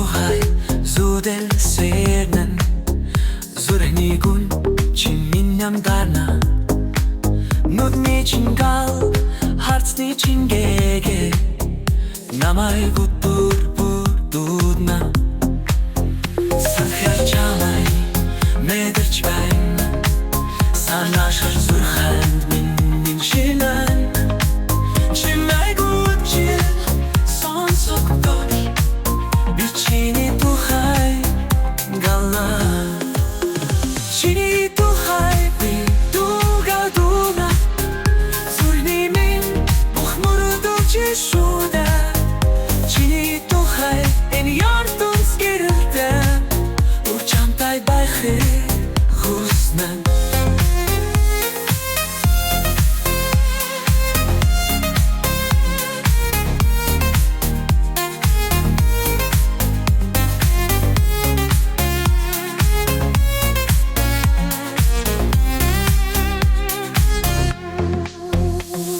тухай зудэл сэрнэн зүрхний гүн чи минь амдарна нүдний чингал харцны чингээгээ намайг бүр дуудна санхяр чамай мэдэрч байна санаашир зүрхэнд минь шинэн чи майгууд чи сонсогдож би чиний тухай галаа чиний тухай би дугадуна зүрхний минь бухмурдуулж шүдэ чиний тухай энэ ярдунс гэрэлтэн чамтай байхыг хүснэ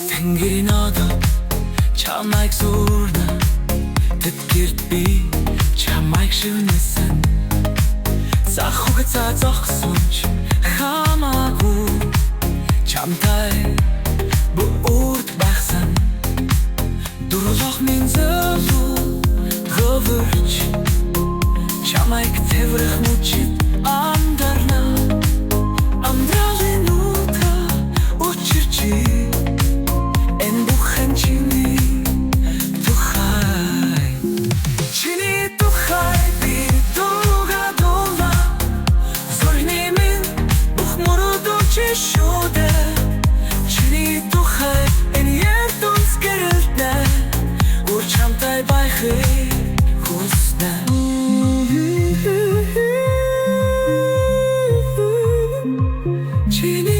Тэнгэрийн одод чамайг сүрнэ тэтгэрт би чамайг шүнэсэн за хугацаа зогсонч хамаагүй чамтай бүрд байсан дурлах минь зөвлөө хөвөрч чамайг тэврэх мөчид амдарна амдралын утга учирчи энэ бүхэн чиний тухай чиний тухай би дугадуна зүрхний минь бухмурдуулж шүдэ чиний тухай энэ ярдунс гэрэлтэн чамтай байхыг хүснэ чиний